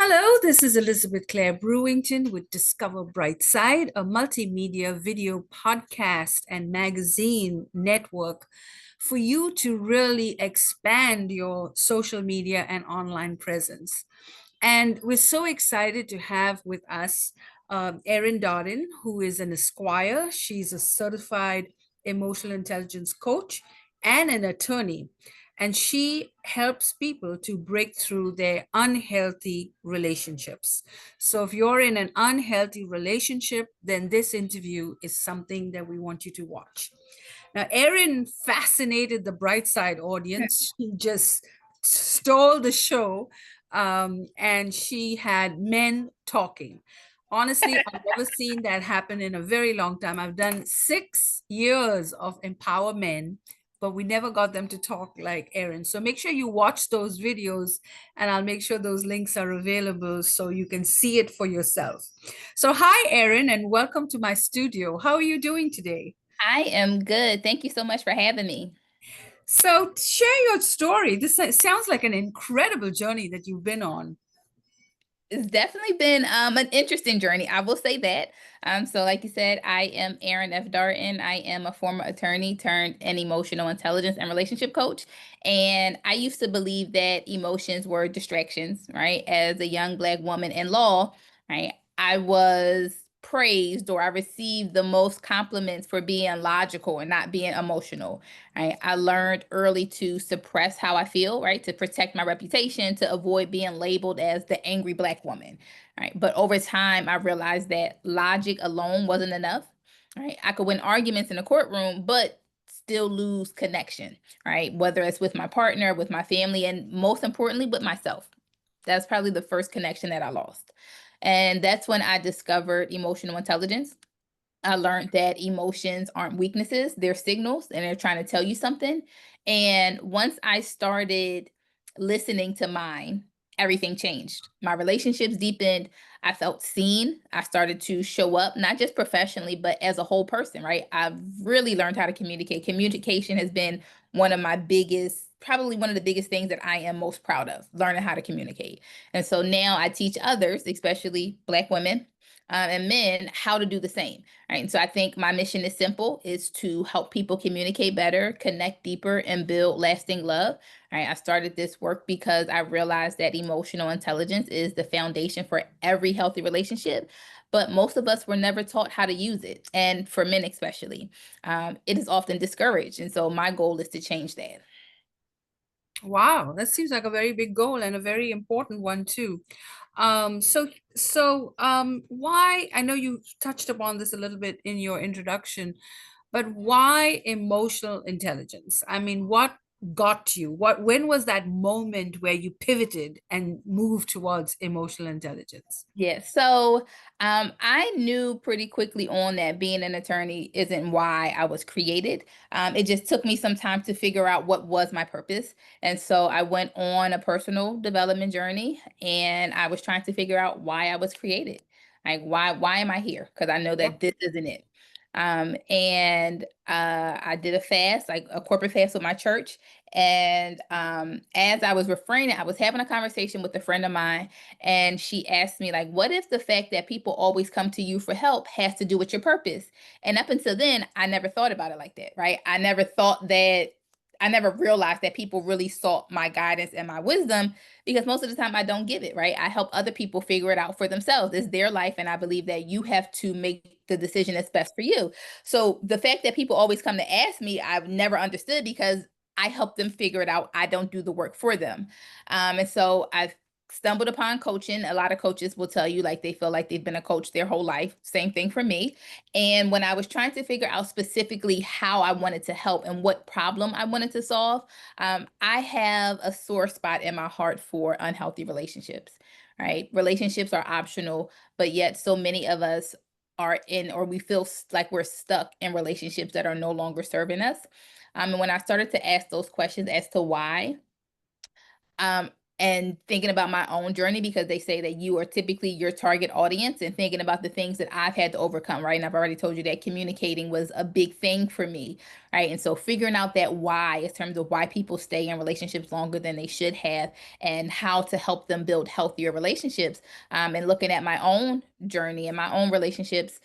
Hello, this is Elizabeth Clare Brewington with Discover Brightside, a multimedia video podcast and magazine network for you to really expand your social media and online presence. And we're so excited to have with us Erin Darden, who is an Esquire. She's a certified emotional intelligence coach and an attorney. And she helps people to break through their unhealthy relationships. So if you're in an unhealthy relationship, then this interview is something that we want you to watch. Now, Erin fascinated the Brightside audience. She just stole the show, and she had men talking. Honestly, I've never seen that happen in a very long time. I've done 6 years of empower men, but we never got them to talk like Erin. So make sure you watch those videos, and I'll make sure those links are available so you can see it for yourself. So, hi, Erin, and welcome to my studio. How are you doing today? I am good. Thank you so much for having me. So, share your story. This sounds like an incredible journey that you've been on. It's definitely been an interesting journey. I will say that. So like you said, I am Erin F. Darden. I am a former attorney turned an emotional intelligence and relationship coach. And I used to believe that emotions were distractions, right? As a young Black woman in law, right? I was praised or I received the most compliments for being logical and not being emotional. Right. I learned early to suppress how I feel, right? To protect my reputation, to avoid being labeled as the angry Black woman. Right. But over time, I realized that logic alone wasn't enough. Right. I could win arguments in a courtroom, but still lose connection, right? Whether it's with my partner, with my family, and most importantly, with myself. That's probably the first connection that I lost. And that's when I discovered emotional intelligence. I learned that emotions aren't weaknesses, they're signals and they're trying to tell you something. And once I started listening to mine, everything changed. My relationships deepened. I felt seen. I started to show up, not just professionally, but as a whole person, right? I've really learned how to communicate. Communication has been one of my biggest, probably one of the biggest things that I am most proud of, learning how to communicate. And so now I teach others, especially Black women and men, how to do the same. Right. And so I think my mission is simple, is to help people communicate better, connect deeper, and build lasting love. Right. I started this work because I realized that emotional intelligence is the foundation for every healthy relationship. But most of us were never taught how to use it. And for men, especially, it is often discouraged. And so my goal is to change that. Wow, that seems like a very big goal and a very important one too. Why, I know you touched upon this a little bit in your introduction, but why emotional intelligence? I mean, what got you? When was that moment where you pivoted and moved towards emotional intelligence? Yes. So I knew pretty quickly on that being an attorney isn't why I was created. It just took me some time to figure out what was my purpose. And so I went on a personal development journey and I was trying to figure out why I was created. Like why am I here? Because I know that this isn't it. I did a fast, like a corporate fast with my church. And as I was refraining, I was having a conversation with a friend of mine and she asked me, like, what if the fact that people always come to you for help has to do with your purpose? And up until then, I never thought about it like that, right? I never realized that people really sought my guidance and my wisdom because most of the time I don't give it, right? I help other people figure it out for themselves. It's their life. And I believe that you have to make the decision that's best for you. So the fact that people always come to ask me, I've never understood because I help them figure it out. I don't do the work for them. And so I've stumbled upon coaching. A lot of coaches will tell you like they feel like they've been a coach their whole life. Same thing for me. And when I was trying to figure out specifically how I wanted to help and what problem I wanted to solve, I have a sore spot in my heart for unhealthy relationships. Right? Relationships are optional, but yet so many of us are in or we feel like we're stuck in relationships that are no longer serving us. And when I started to ask those questions as to why, um, and thinking about my own journey, because they say that you are typically your target audience, and thinking about the things that I've had to overcome, right? And I've already told you that communicating was a big thing for me, right? And so figuring out that why, in terms of why people stay in relationships longer than they should have, and how to help them build healthier relationships, and looking at my own journey and my own relationships,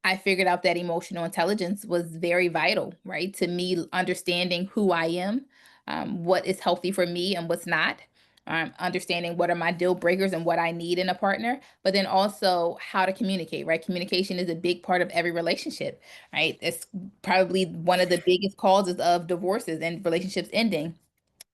I figured out that emotional intelligence was very vital, right? To me, understanding who I am, what is healthy for me and what's not, understanding what are my deal breakers and what I need in a partner, but then also how to communicate, right? Communication is a big part of every relationship, right? It's probably one of the biggest causes of divorces and relationships ending.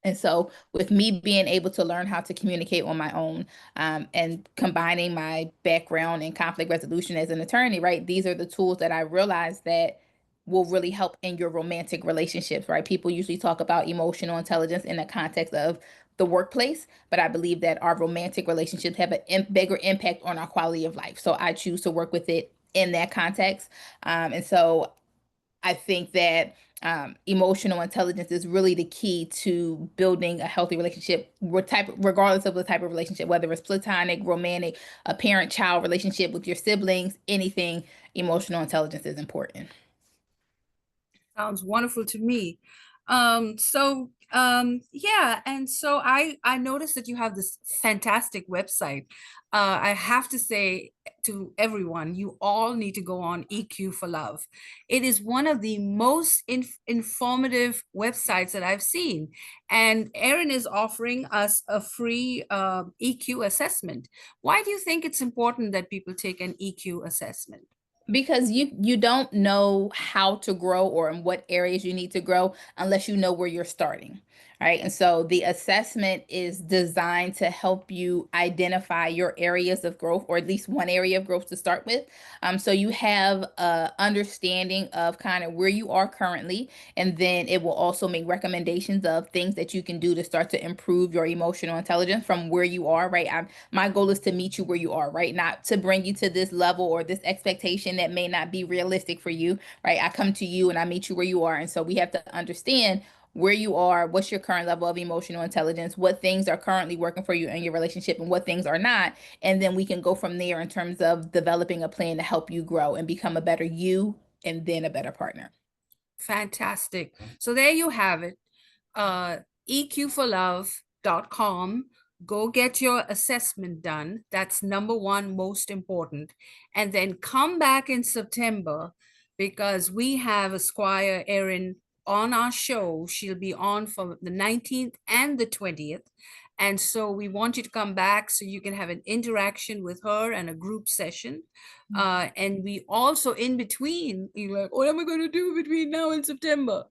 And so, with me being able to learn how to communicate on my own, and combining my background in conflict resolution as an attorney, right? These are the tools that I realized that will really help in your romantic relationships, right? People usually talk about emotional intelligence in the context of the workplace, but I believe that our romantic relationships have a bigger impact on our quality of life. So I choose to work with it in that context. And so I think that emotional intelligence is really the key to building a healthy relationship, regardless of the type of relationship, whether it's platonic, romantic, a parent-child relationship with your siblings, anything. Emotional intelligence is important. Sounds wonderful to me. Yeah, and so I noticed that you have this fantastic website. I have to say to everyone, you all need to go on EQ for Love. It is one of the most informative websites that I've seen, and Erin is offering us a free EQ assessment. Why do you think it's important that people take an EQ assessment? Because you don't know how to grow or in what areas you need to grow unless you know where you're starting, right? And so the assessment is designed to help you identify your areas of growth, or at least one area of growth to start with. So you have a understanding of kind of where you are currently, and then it will also make recommendations of things that you can do to start to improve your emotional intelligence from where you are, right? My goal is to meet you where you are, right? Not to bring you to this level or this expectation that may not be realistic for you, right? I come to you and I meet you where you are. And so we have to understand where you are, what's your current level of emotional intelligence, what things are currently working for you in your relationship and what things are not. And then we can go from there in terms of developing a plan to help you grow and become a better you and then a better partner. Fantastic. So there you have it. EQforlove.com. Go get your assessment done. That's number one, most important. And then come back in September because we have Esquire Erin on our show. She'll be on for the 19th and the 20th. And so we want you to come back so you can have an interaction with her and a group session. And we also, in between, you're like, what am I going to do between now and September?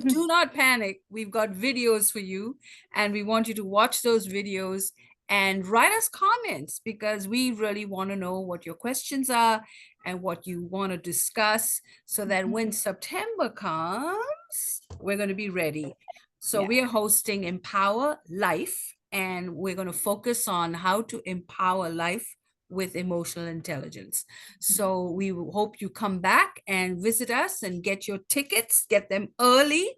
Do not panic. We've got videos for you, and we want you to watch those videos and write us comments because we really want to know what your questions are and what you want to discuss so that when September comes, we're going to be ready. So Yeah. we are hosting Empower Life, and we're going to focus on how to empower life with emotional intelligence. So we hope you come back and visit us and get your tickets, get them early.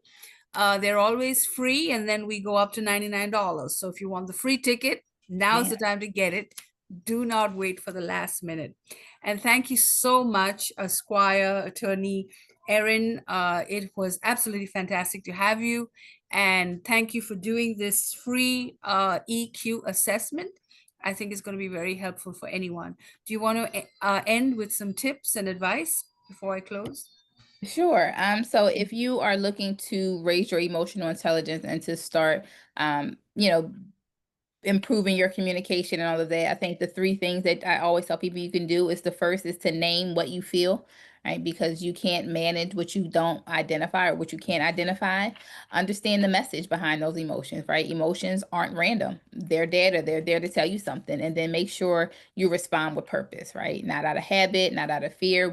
They're always free, and then we go up to $99. So if you want the free ticket, now's Yeah. the time to get it. Do not wait for the last minute. And thank you so much, Esquire Attorney Erin. It was absolutely fantastic to have you. And thank you for doing this free EQ assessment. I think it's going to be very helpful for anyone. Do you want to end with some tips and advice before I close? Sure. So if you are looking to raise your emotional intelligence and to start, improving your communication and all of that, I think the three things that I always tell people you can do is, the first is to name what you feel, right? Because you can't manage what you don't identify or what you can't identify. Understand the message behind those emotions, right? Emotions aren't random. They're data. They're there to tell you something. And then make sure you respond with purpose, right? Not out of habit, not out of fear.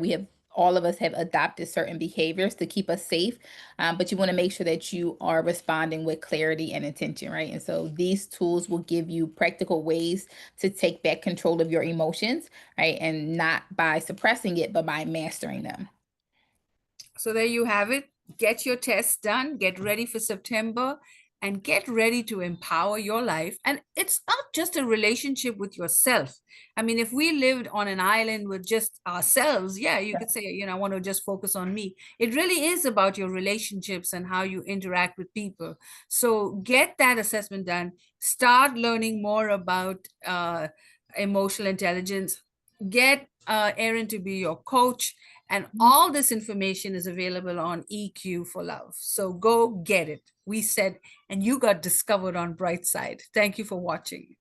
All of us have adopted certain behaviors to keep us safe, but you want to make sure that you are responding with clarity and intention, right? And so these tools will give you practical ways to take back control of your emotions, right? And not by suppressing it, but by mastering them. So there you have it. Get your test done. Get ready for September. and get ready to empower your life. And it's not just a relationship with yourself. I mean, if we lived on an island with just ourselves, yeah, you could say, I want to just focus on me. It really is about your relationships and how you interact with people. So get that assessment done. Start learning more about emotional intelligence. Get Erin to be your coach. And all this information is available on EQ for Love. So go get it. We said, and you got discovered on Brightside. Thank you for watching.